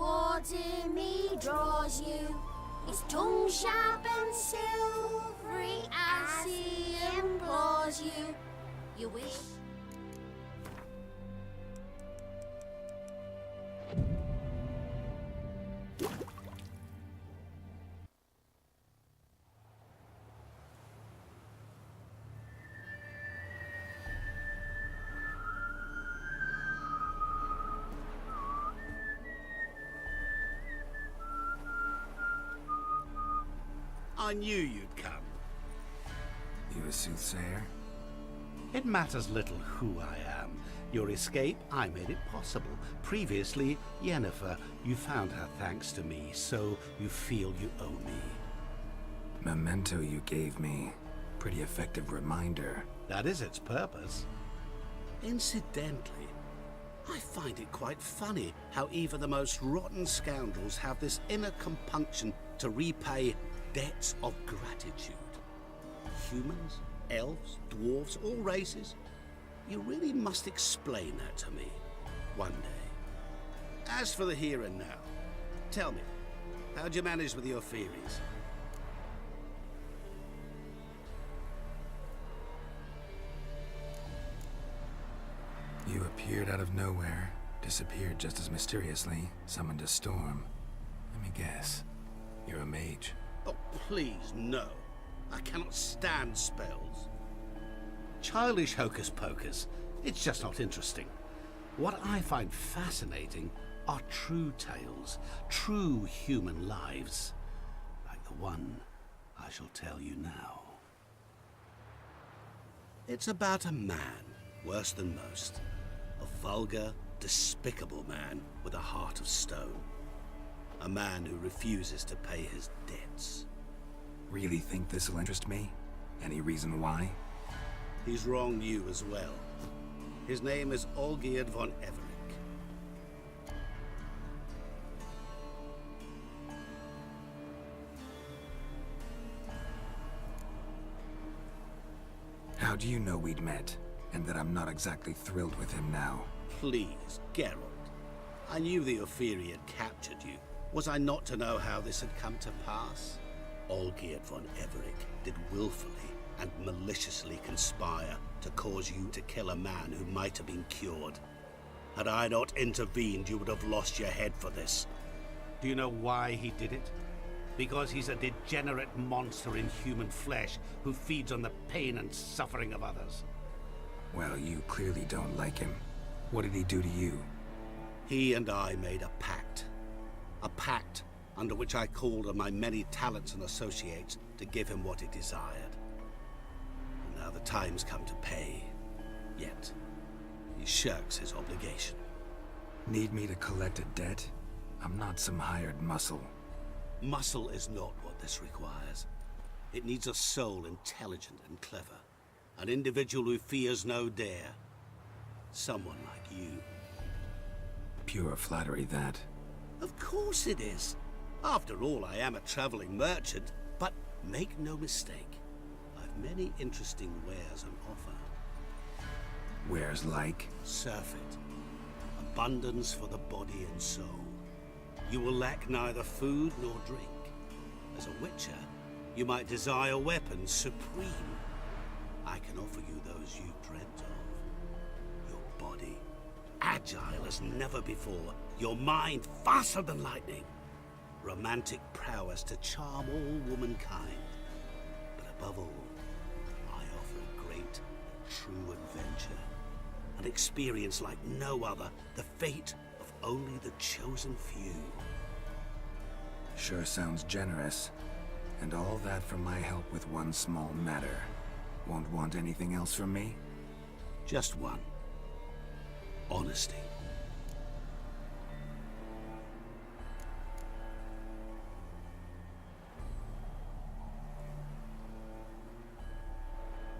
towards him he draws you. His tongue sharp and silvery as he implores you. You wish. I knew you'd come. You a soothsayer? It matters little who I am. Your escape, I made it possible. Previously, Yennefer, you found her thanks to me, so you feel you owe me. Memento you gave me. Pretty effective reminder. That is its purpose. Incidentally, I find it quite funny how even the most rotten scoundrels have this inner compunction to repay debts of gratitude. Humans, elves, dwarves, all races. You really must explain that to me one day. As for the here and now, tell me, how'd you manage with your theories? You appeared out of nowhere, disappeared just as mysteriously, summoned a storm. Let me guess. You're a mage. Oh, please, no. I cannot stand spells. Childish hocus pocus. It's just not interesting. What I find fascinating are true tales, true human lives, like the one I shall tell you now. It's about a man, worse than most. A vulgar, despicable man with a heart of stone. A man who refuses to pay his debts. Really think this'll interest me? Any reason why? He's wronged you as well. His name is Olgierd von Everec. How do you know we'd met, and that I'm not exactly thrilled with him now? Please, Geralt. I knew the Ophiri had captured you. Was I not to know how this had come to pass? Olgierd von Everec did willfully and maliciously conspire to cause you to kill a man who might have been cured. Had I not intervened, you would have lost your head for this. Do you know why he did it? Because he's a degenerate monster in human flesh who feeds on the pain and suffering of others. Well, you clearly don't like him. What did he do to you? He and I made a pact. A pact under which I called on my many talents and associates to give him what he desired. And now the time's come to pay. Yet, he shirks his obligation. Need me to collect a debt? I'm not some hired muscle. Muscle is not what this requires. It needs a soul intelligent and clever. An individual who fears no dare. Someone like you. Pure flattery, that. Of course it is. After all, I am a traveling merchant, but make no mistake, I've many interesting wares on offer. Wares like? Surfeit. Abundance for the body and soul. You will lack neither food nor drink. As a witcher, you might desire weapons supreme. I can offer you those you dreamt of. Your body, agile as never before. Your mind, faster than lightning. Romantic prowess to charm all womankind. But above all, I offer a great, true adventure. An experience like no other, the fate of only the chosen few. Sure sounds generous. And all that for my help with one small matter. Won't want anything else from me? Just one. Honesty.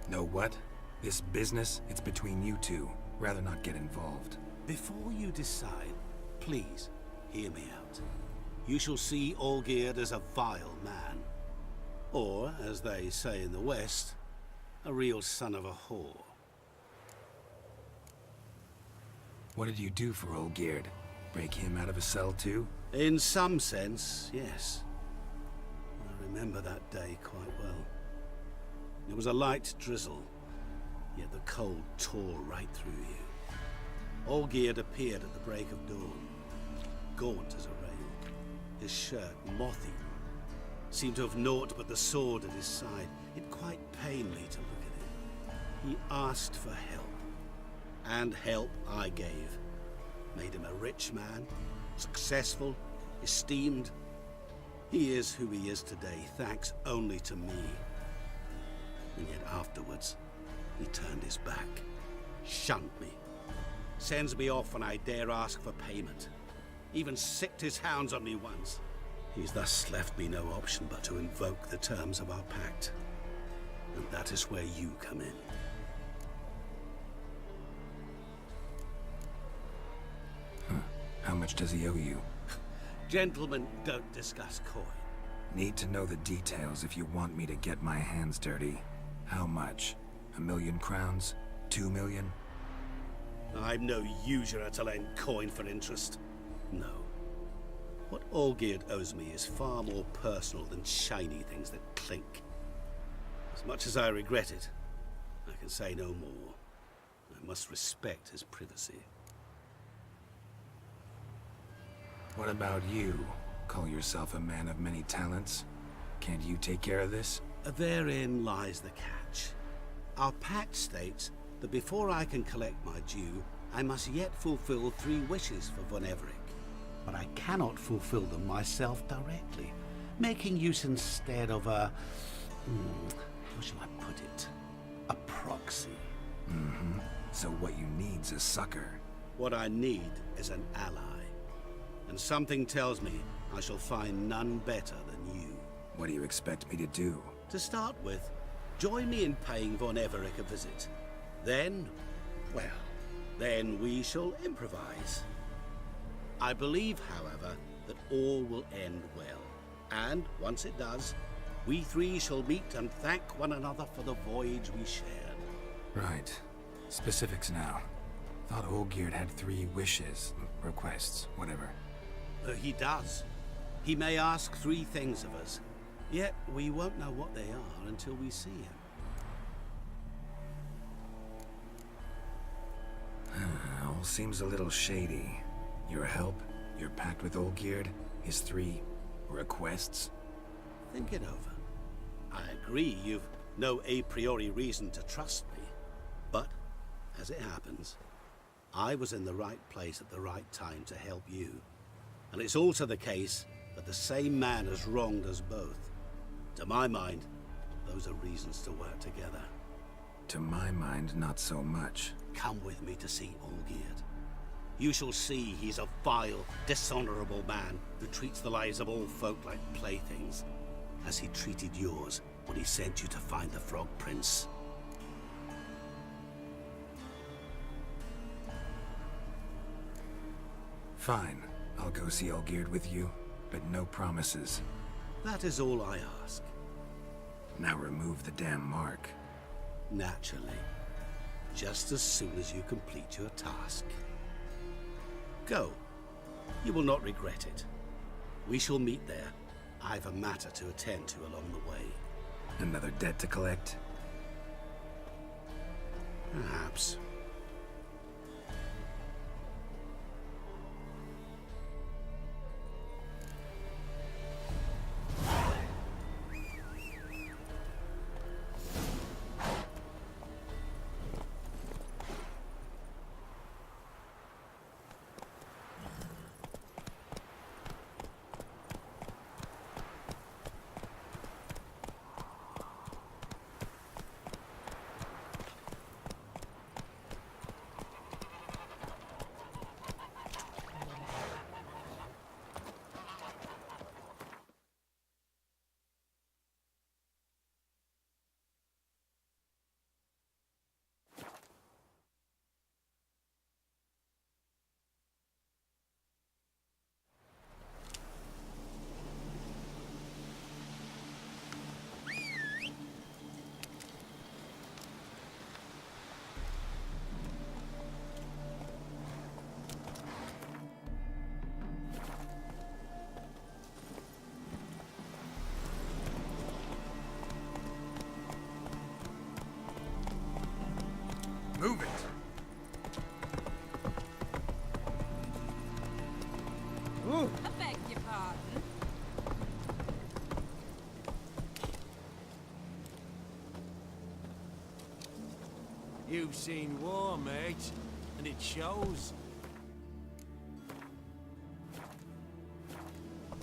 Know what? This business, it's between you two. Rather not get involved. Before you decide, please, hear me out. You shall see Olgierd as a vile man. Or, as they say in the West, a real son of a whore. What did you do for Olgierd? Break him out of a cell too? In some sense, yes. I remember that day quite well. It was a light drizzle, yet the cold tore right through you. Olgierd appeared at the break of dawn, gaunt as a rail, his shirt moth-eaten. Seemed to have naught but the sword at his side. It quite pained me to look at him. He asked for help, and help I gave. Made him a rich man, successful, esteemed. He is who he is today, thanks only to me. And yet afterwards, he turned his back, shunned me, sends me off when I dare ask for payment. Even sicked his hounds on me once. He's thus left me no option but to invoke the terms of our pact. And that is where you come in. How much does he owe you? Gentlemen don't discuss coin. Need to know the details if you want me to get my hands dirty. How much? 1,000,000 crowns? 2 million? I'm no usurer to lend coin for interest. No. What Olgierd owes me is far more personal than shiny things that clink. As much as I regret it, I can say no more. I must respect his privacy. What about you? Call yourself a man of many talents? Can't you take care of this? Therein lies the catch. Our pact states that before I can collect my due, I must yet fulfill 3 wishes for Von Everec. But I cannot fulfill them myself directly, making use instead of a... how shall I put it? A proxy. Mm-hmm. So what you need's a sucker. What I need is an ally. And something tells me I shall find none better than you. What do you expect me to do? To start with, join me in paying Von Everec a visit. Then, well, then we shall improvise. I believe, however, that all will end well. And once it does, we 3 shall meet and thank one another for the voyage we shared. Right. Specifics now. Thought Olgierd had 3 wishes, requests, whatever. He does. He may ask 3 things of us, yet we won't know what they are until we see him. All seems a little shady. Your help, your pact with Olgierd, his 3 requests. Think it over. I agree you've no a priori reason to trust me, but, as it happens, I was in the right place at the right time to help you. And it's also the case that the same man has wronged us both. To my mind, those are reasons to work together. To my mind, not so much. Come with me to see Olgierd. You shall see he's a vile, dishonorable man who treats the lives of all folk like playthings, as he treated yours when he sent you to find the Frog Prince. Fine. I'll go see Olgierd with you, but no promises. That is all I ask. Now remove the damn mark. Naturally. Just as soon as you complete your task. Go. You will not regret it. We shall meet there. I've a matter to attend to along the way. Another debt to collect? Perhaps. I beg your pardon. You've seen war, mate, and it shows.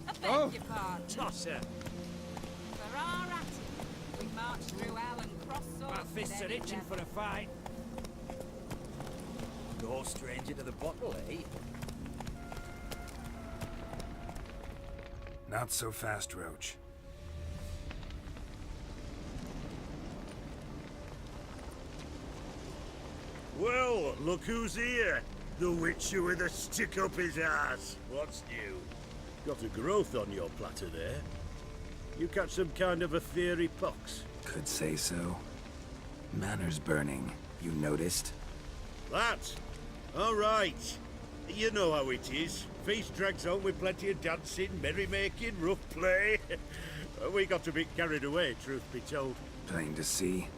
I beg your pardon. Tosser, For our attic, we marched through hell and crossed swords. my fists are with any itching for devil. a fight. No stranger to the bottle, eh? Not so fast, Roach. Well, look who's here. The Witcher with a stick up his ass. What's new? Got a growth on your platter there. You catch some kind of a theory pox? Could say so. Manor's burning. You noticed? That? All right. You know how it is. Feast drags on with plenty of dancing, merrymaking, rough play. We got a bit carried away, truth be told. Plain to see.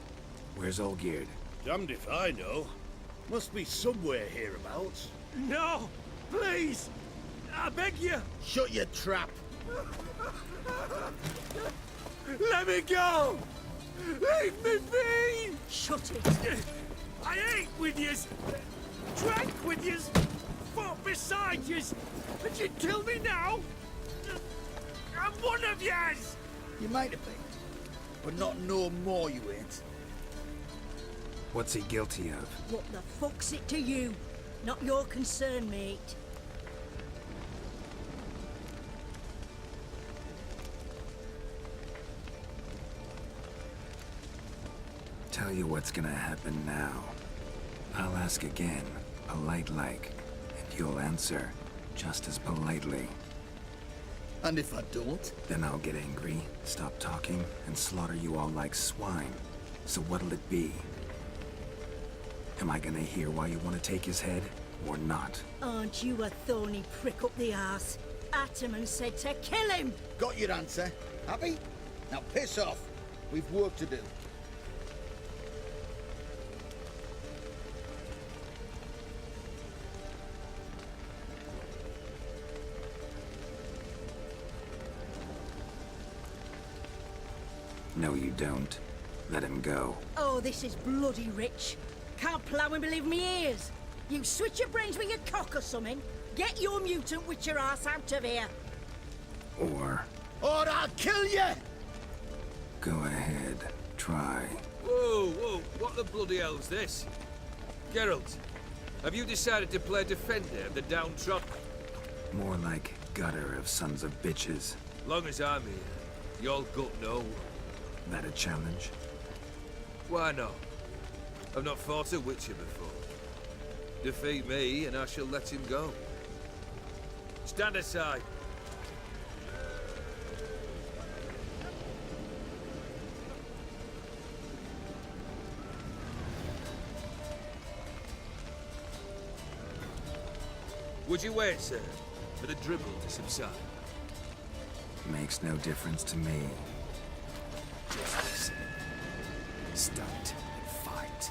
Where's Olgierd? Damned if I know. Must be somewhere hereabouts. No! Please! I beg you! Shut your trap. Let me go! Leave me be! Shut it! I ate with yous! Drank with yous! Fought beside yous! And you kill me now? I'm one of yous! You might have been, but not no more you ain't. What's he guilty of? What the fuck's it to you? Not your concern, mate. Tell you what's gonna happen now. I'll ask again, polite-like, and you'll answer just as politely. And if I don't? Then I'll get angry, stop talking, and slaughter you all like swine. So what'll it be? Am I gonna hear why you want to take his head, or not? Aren't you a thorny prick up the arse? Ataman said to kill him! Got your answer. Happy? Now piss off. We've work to do. No, you don't. Let him go. Oh, this is bloody rich. Can't plough and believe me ears. You switch your brains with your cock or something. Get your mutant witcher ass out of here. Or, Or I'll kill you! go ahead, try. Whoa, whoa, what the bloody hell's this? Geralt, have you decided to play defender of the downtrodden? More like gutter of sons of bitches. Long as I'm here, you'll gut no. That a challenge? Why not? I've not fought a Witcher before. Defeat me and I shall let him go. Stand aside. Would you wait, sir, for the dribble to subside? Makes no difference to me. Just listen. Stunt and fight.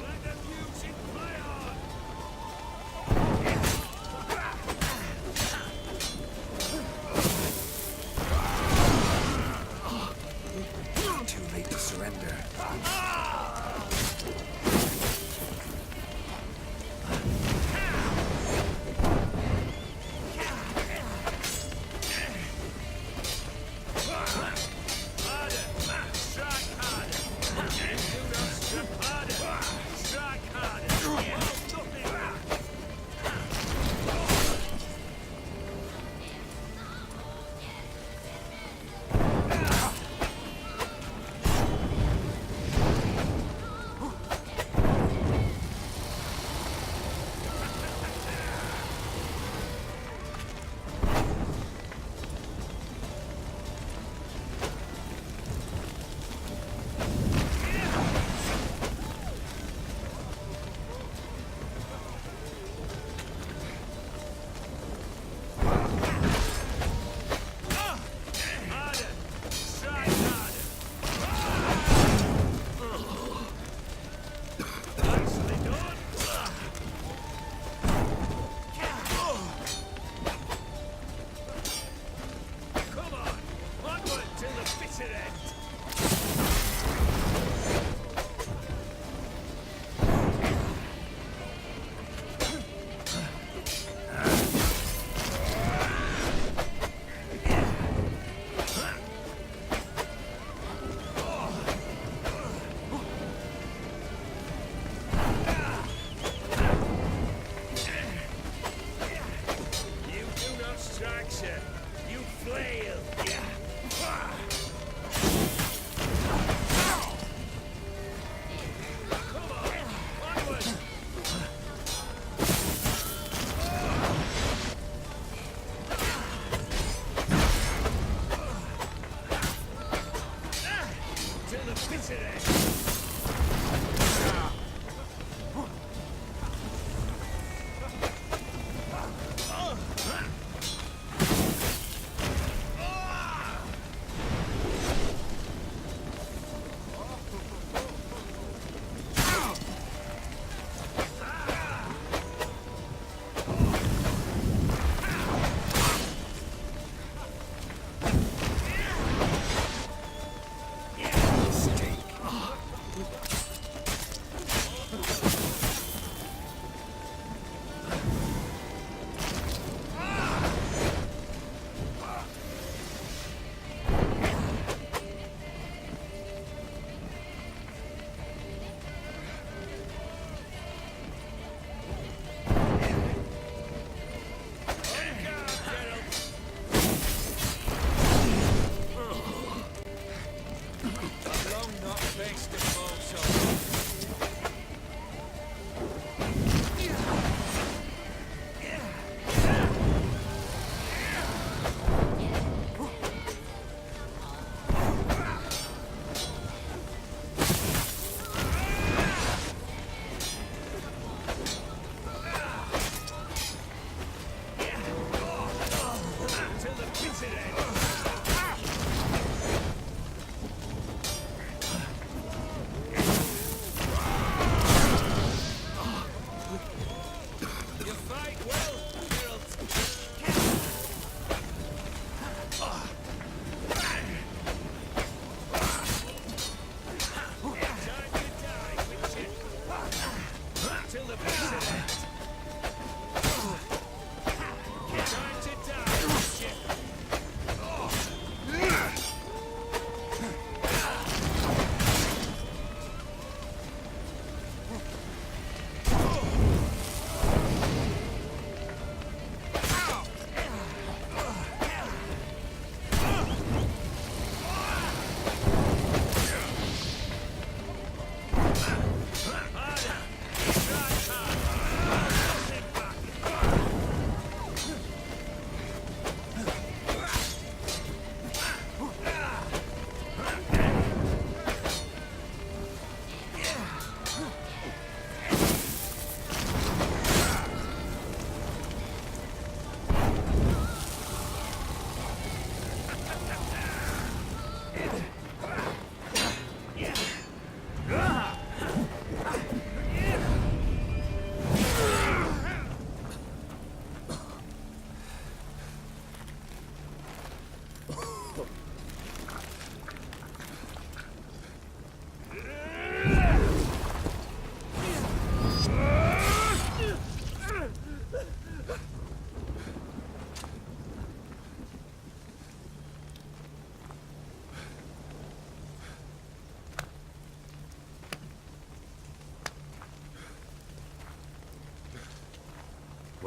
Let the music play on! Too late to surrender.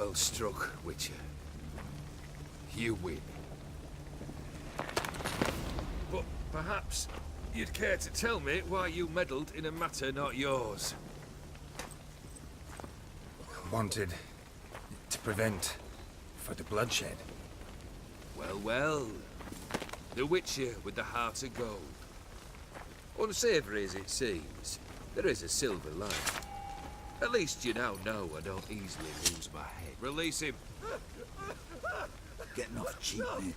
Well struck, Witcher. You win. But perhaps you'd care to tell me why you meddled in a matter not yours. Wanted to prevent further bloodshed. Well, well. The Witcher with the heart of gold. Unsavoury as it seems, there is a silver lining. At least you now know I don't easily lose my head. Release him. Getting off cheap, mate.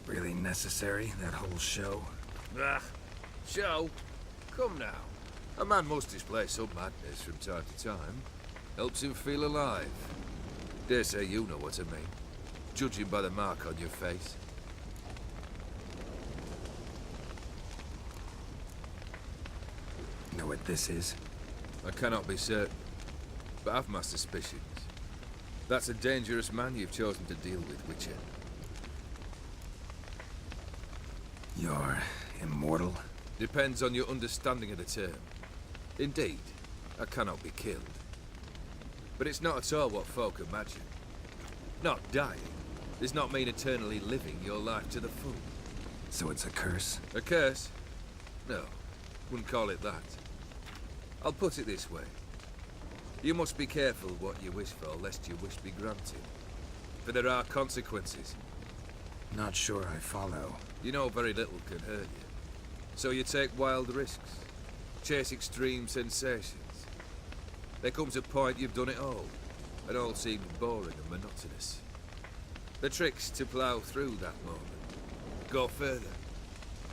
Really necessary, that whole show? Ah, show? Come now. A man must display some madness from time to time. Helps him feel alive. Dare say you know what I mean. Judging by the mark on your face. Know what this is? I cannot be certain, but I've my suspicions. That's a dangerous man you've chosen to deal with, Witcher. You're immortal? Depends on your understanding of the term. Indeed, I cannot be killed. But it's not at all what folk imagine. Not dying does not mean eternally living your life to the full. So it's a curse? A curse? No, wouldn't call it that. I'll put it this way. You must be careful what you wish for, lest your wish be granted. For there are consequences. Not sure I follow. You know very little can hurt you. So you take wild risks. Chase extreme sensations. There comes a point you've done it all, and all seems boring and monotonous. The trick's to plough through that moment. Go further.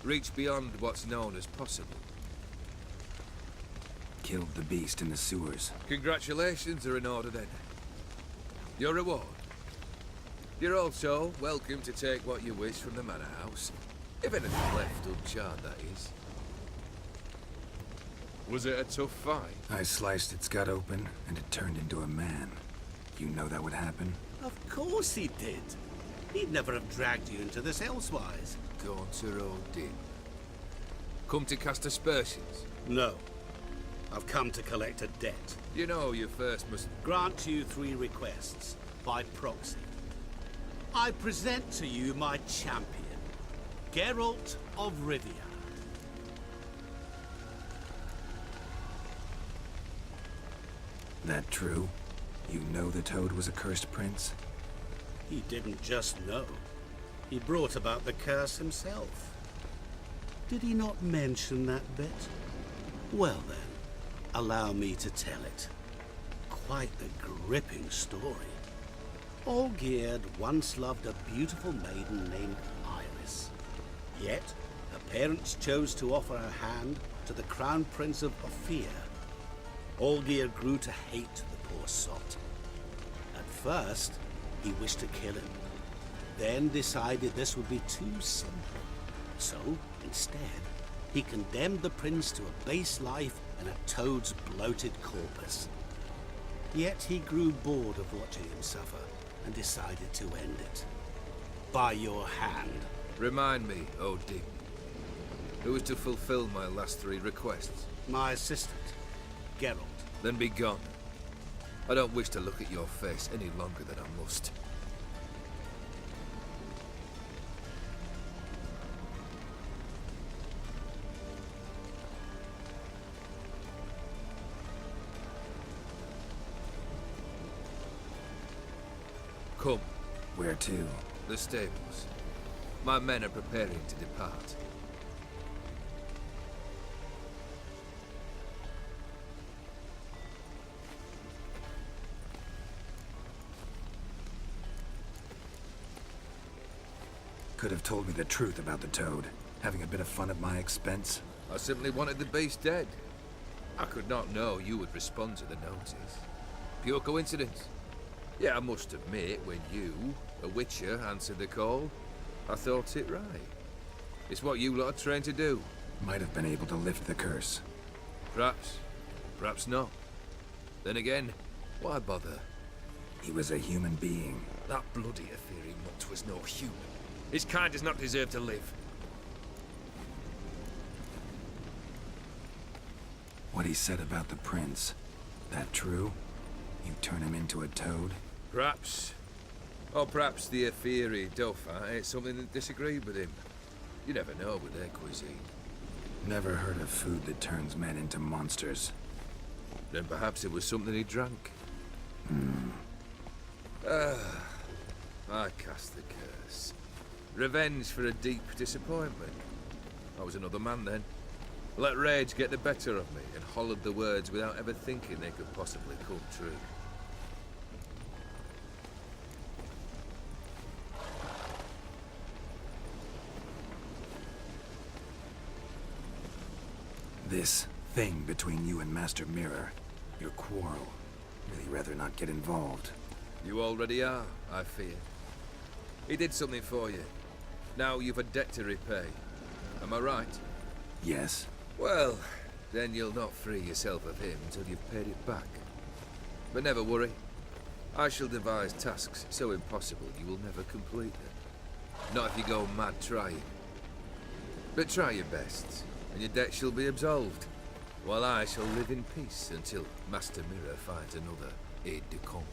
Reach beyond what's known as possible. Killed the beast in the sewers. Congratulations are in order then. Your reward. You're also welcome to take what you wish from the manor house. If anything left uncharred, that is. Was it a tough fight? I sliced its gut open, and it turned into a man. You know that would happen? Of course he did. He'd never have dragged you into this elsewise. Gaunter Odin. Come to cast aspersions? No. I've come to collect a debt. You know you first must... Grant you 3 requests, by proxy. I present to you my champion, Geralt of Rivia. That true? You know the Toad was a cursed prince? He didn't just know. He brought about the curse himself. Did he not mention that bit? Well then, allow me to tell it. Quite a gripping story. Olgierd once loved a beautiful maiden named Iris. Yet, her parents chose to offer her hand to the Crown Prince of Ophir. Olgierd grew to hate the poor sot. At first, he wished to kill him, then decided this would be too simple. So, instead, he condemned the prince to a base life in a toad's bloated corpus. Yet he grew bored of watching him suffer and decided to end it. By your hand. Remind me, Odin. Who is to fulfill my last 3 requests? My assistant, Geralt. Then be gone. I don't wish to look at your face any longer than I must. Come. Where to? The stables. My men are preparing to depart. Could have told me the truth about the Toad, having a bit of fun at my expense. I simply wanted the beast dead. I could not know you would respond to the notice. Pure coincidence. Yeah, I must admit, when you, a Witcher, answered the call, I thought it right. It's what you lot are trained to do. Might have been able to lift the curse. Perhaps. Perhaps not. Then again, why bother? He was a human being. That bloody Aetheri mutt was no human. His kind does not deserve to live. What he said about the prince, that true? You turn him into a toad? Perhaps. Or perhaps the Aetheri Dauphin ate something that disagreed with him. You never know with their cuisine. Never heard of food that turns men into monsters. Then perhaps it was something he drank. I cast the curse. Revenge for a deep disappointment. I was another man then. Let rage get the better of me and hollered the words without ever thinking they could possibly come true. This thing between you and Master Mirror, your quarrel, really rather not get involved. You already are, I fear. He did something for you. Now you've a debt to repay. Am I right? Yes. Well, then you'll not free yourself of him until you've paid it back. But never worry. I shall devise tasks so impossible you will never complete them. Not if you go mad trying. But try your best, and your debt shall be absolved, while I shall live in peace until Master Mirror finds another aide-de-camp.